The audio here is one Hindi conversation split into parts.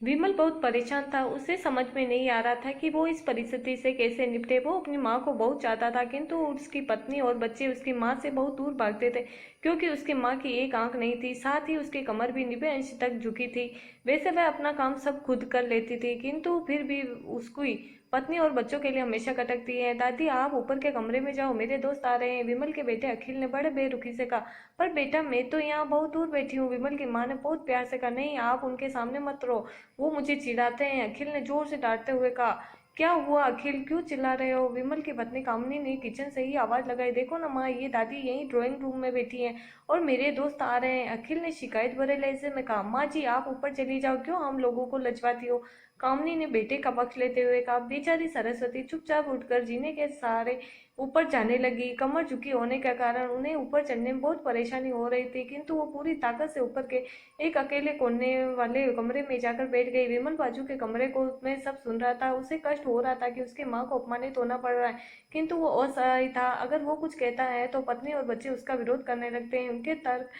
विमल बहुत परेशान था। उसे समझ में नहीं आ रहा था कि वो इस परिस्थिति से कैसे निपटे। वो अपनी माँ को बहुत चाहता था, किंतु उसकी पत्नी और बच्चे उसकी माँ से बहुत दूर भागते थे, क्योंकि उसकी माँ की एक आंख नहीं थी, साथ ही उसकी कमर भी 90 अंश तक झुकी थी। वैसे वह अपना काम सब खुद कर लेती थी, किंतु फिर भी उसकी पत्नी और बच्चों के लिए हमेशा खटकती है। दादी, आप ऊपर के कमरे में जाओ, मेरे दोस्त आ रहे हैं, विमल के बेटे अखिल ने बड़े बेरुखी से कहा। पर बेटा, मैं तो यहाँ बहुत दूर बैठी हूँ, विमल की माँ ने बहुत प्यार से कहा। नहीं, आप उनके सामने मत रो, वो मुझे चिढ़ाते हैं, अखिल ने जोर से डांटते हुए कहा। क्या हुआ अखिल, क्यों चिल्ला रहे हो? विमल की पत्नी कामनी ने किचन से ही आवाज लगाई। देखो ना माँ, ये दादी यही ड्राइंग रूम में बैठी हैं और मेरे दोस्त आ रहे हैं, अखिल ने शिकायत भरे लहजे में कहा। माँ जी, आप ऊपर चली जाओ, क्यों हम लोगों को लजवाती हो? कामनी ने बेटे का पक्ष लेते हुए कहा। बेचारी सरस्वती चुपचाप उठकर जीने के सहारे ऊपर जाने लगी। कमर झुकी होने के कारण उन्हें ऊपर चढ़ने में बहुत परेशानी हो रही थी, किंतु वो पूरी ताकत से ऊपर के एक अकेले कोने वाले कमरे में जाकर बैठ गई। विमल बाजू के कमरे को में सब सुन रहा था। उसे कष्ट हो रहा था कि उसकी माँ को अपमानित होना पड़ रहा है, किंतु वो असहाय था। अगर वो कुछ कहता है तो पत्नी और बच्चे उसका विरोध करने लगते हैं। उनके तर्क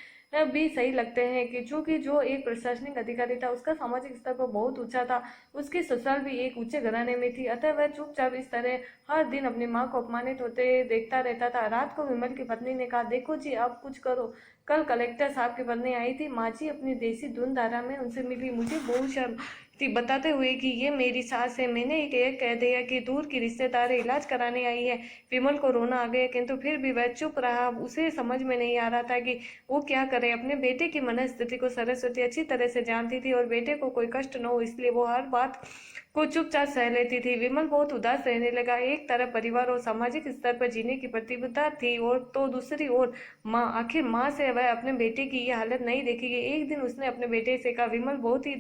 भी सही लगते हैं कि चूंकि जो एक प्रशासनिक अधिकारी था, उसका सामाजिक स्तर पर बहुत ऊंचा था, उसकी ससुराल भी एक ऊंचे घराने में थी, अतः वह चुपचाप इस तरह हर दिन अपनी माँ को अपमानित होते देखता रहता था। रात को विमल की पत्नी ने कहा, देखो जी, आप कुछ करो। कल कलेक्टर साहब की पत्नी आई थी, माँ जी अपनी देसी धुन धारा में उनसे मिली, मुझे बहुत शर्म थी, बताते हुए कि ये मेरी सास है। मैंने एक कह दिया कि दूर की रिश्तेदार इलाज कराने आई है। विमल को रोना आ गया, किंतु फिर भी वह चुप रहा। उसे समझ में नहीं आ रहा था कि वो क्या करे। अपने बेटे की मनस्थिति को सरस्वती अच्छी तरह से जानती थी और बेटे को कोई कष्ट न हो, इसलिए वो हर बात को चुपचाप सह लेती थी। विमल बहुत उदास रहने लगा। एक तरफ परिवार और सामाजिक स्तर पर जीने की प्रतिबद्धता थी, और तो दूसरी ओर माँ। आखिर माँ से वह अपने बेटे की ये हालत नहीं देखेगी। एक दिन उसने अपने बेटे से कहा, विमल, बहुत ही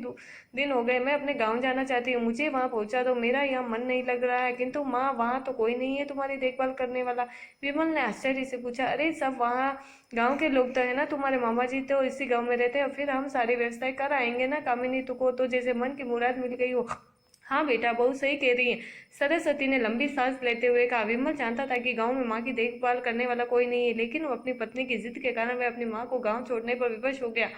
दिन हो गए, मैं अपने गांव जाना चाहती हूँ, मुझे वहां पहुंचा दो, मेरा यहाँ मन नहीं लग रहा है। किंतु माँ, वहां तो कोई नहीं है तुम्हारी देखभाल करने वाला। विमल ने आश्चर्य से पूछा। अरे, सब वहाँ गांव के लोग तो है ना, तुम्हारे मामा जी तो इसी गांव में रहते हैं, और फिर हम सारी व्यवस्थाएं कर आएंगे ना। कामिनी, तुको तो जैसे मन की मुराद मिल गई हो। हाँ बेटा, बहुत सही कह रही है, सरस्वती ने लंबी सांस लेते हुए कहा। विमल जानता था कि गांव में माँ की देखभाल करने वाला कोई नहीं है, लेकिन वो अपनी पत्नी की जिद के कारण वह अपनी माँ को गांव छोड़ने पर विवश हो गया।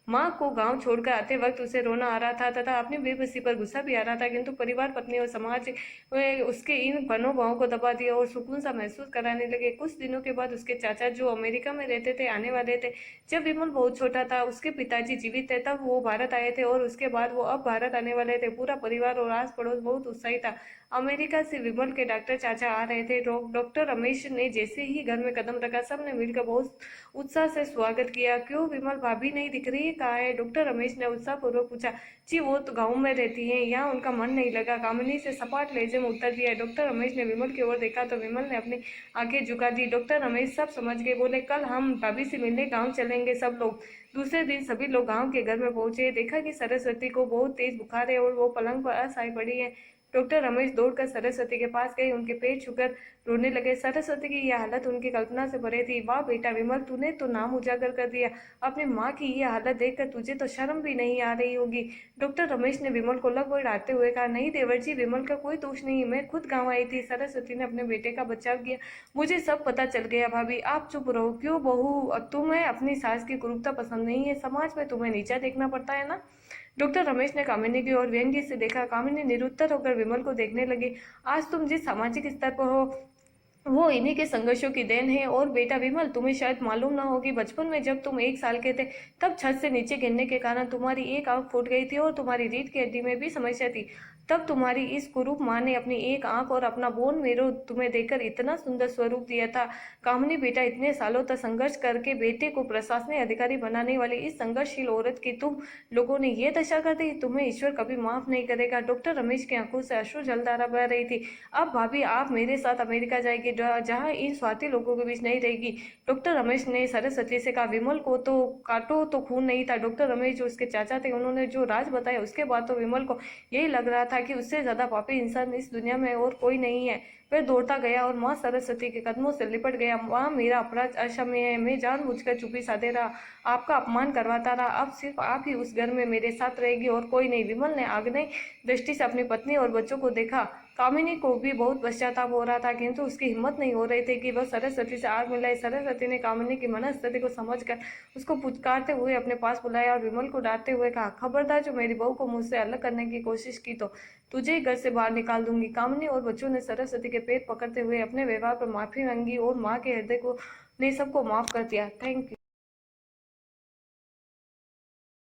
माँ को गांव छोड़कर आते वक्त उसे रोना आ रहा था तथा अपनी बेबसी पर गुस्सा भी आ रहा था, किंतु परिवार, पत्नी और समाज वे उसके इन मनोभावों को दबा दिया और सुकून सा महसूस कराने लगे। कुछ दिनों के बाद उसके चाचा, जो अमेरिका में रहते थे, आने वाले थे। जब विमल बहुत छोटा था, उसके पिताजी जीवित थे, तब वो भारत आए थे, और उसके बाद वो अब भारत आने वाले थे। पूरा परिवार और आस पड़ोस बहुत उत्साहित था। अमेरिका से विमल के डॉक्टर चाचा आ रहे थे। डॉक्टर रमेश ने जैसे ही घर में कदम रखा, सबने मिलकर बहुत उत्साह से स्वागत किया। क्यों विमल, भाभी नहीं दिख रही है, कहाँ है? डॉक्टर रमेश ने उत्साह पूर्वक पूछा। जी, वो तो गाँव में रहती है, यहाँ उनका मन नहीं लगा, कामिनी से सपाट लहजे में उत्तर दिया। डॉक्टर रमेश ने विमल की ओर देखा तो विमल ने अपनी आंखें झुका दी। डॉक्टर रमेश सब समझ गए, बोले, कल हम भाभी से मिलने गाँव चलेंगे सब लोग। दूसरे दिन सभी लोग गांव के घर में पहुंचे। देखा कि सरस्वती को बहुत तेज बुखार है और वो पलंग पर असहाय पड़ी है। डॉक्टर रमेश दौड़कर सरस्वती के पास गए, उनके पेट छूकर रोने लगे। सरस्वती की यह हालत उनकी कल्पना से परे थी। वाह बेटा विमल, तूने तो नाम उजागर कर दिया। अपनी माँ की यह हालत देखकर तुझे तो शर्म भी नहीं आ रही होगी। डॉक्टर रमेश ने विमल को लगभग डांटते हुए कहा। नहीं देवर जी, विमल का कोई दोष नहीं, मैं खुद गाँव आई थी। सरस्वती ने अपने बेटे का बचाव किया। मुझे सब पता चल गया। भाभी, आप चुप रहो। क्यों बहू, तुम्हें अपनी सास की क्रूरता पसंद नहीं है? समाज में तुम्हें नीचा देखना पड़ता है ना? डॉक्टर रमेश ने कामिनी की ओर व्यंग्य से देखा। कामिनी निरुत्तर होकर विमल को देखने लगी। आज तुम जिस सामाजिक स्तर पर हो, वो इन्हीं के संघर्षों की देन है। और बेटा विमल, तुम्हें शायद मालूम ना होगी, बचपन में जब तुम 1 साल के थे, तब छत से नीचे गिरने के कारण तुम्हारी एक आंख फूट गई थी और तुम्हारी रीढ़ की हड्डी में भी समस्या थी। तब तुम्हारी इस कुरूप माँ ने अपनी एक आंख और अपना बोन मेरो तुम्हें देकर इतना सुंदर स्वरूप दिया था। कामनी बेटा, इतने सालों तक संघर्ष करके बेटे को प्रशासनिक अधिकारी बनाने वाली इस संघर्षशील औरत की तुम लोगों ने ये दशा कर दी, तुम्हें ईश्वर कभी माफ नहीं करेगा। डॉक्टर रमेश की आंखों से अश्रु जलधारा बह रही थी। अब भाभी, आप मेरे साथ अमेरिका जाएगी, जहाँ इन स्वार्थी लोगों के बीच नहीं रहेगी। डॉक्टर रमेश ने सरस्वती से कहा। विमल को तो काटो तो खून नहीं था। डॉक्टर रमेश जो उसके चाचा थे, उन्होंने जो राज बताया, उसके बाद तो विमल को यही लग रहा था कि उससे ज्यादा पापी इंसान इस दुनिया में और कोई नहीं है। वह दौड़ता गया और माँ सरस्वती के कदमों से लिपट गया। माँ, मेरा अपराध अक्षम्य है, मैं जानबूझकर चुप्पी साधे रहा, आपका अपमान करवाता रहा। अब सिर्फ आप ही उस घर में मेरे साथ रहेगी और कोई नहीं। विमल ने आग्नेय दृष्टि से अपनी पत्नी और बच्चों को देखा। कामिनी को भी बहुत पश्चाताप हो रहा था, किंतु उसकी हिम्मत नहीं हो रही थी कि वह सरस्वती से आग मिलाए। सरस्वती ने कामिनी की मनस्थिति को समझकर उसको पुचकारते हुए अपने पास बुलाया और विमल को डांटते हुए कहा, खबरदार जो मेरी बहू को मुझसे अलग करने की कोशिश की तो तुझे ही घर से बाहर निकाल दूंगी। कामिनी और बच्चों ने सरस्वती के पैर पकड़ते हुए अपने व्यवहार पर माफी मांगी और माँ के हृदय को ने सबको माफ कर दिया। Thank you.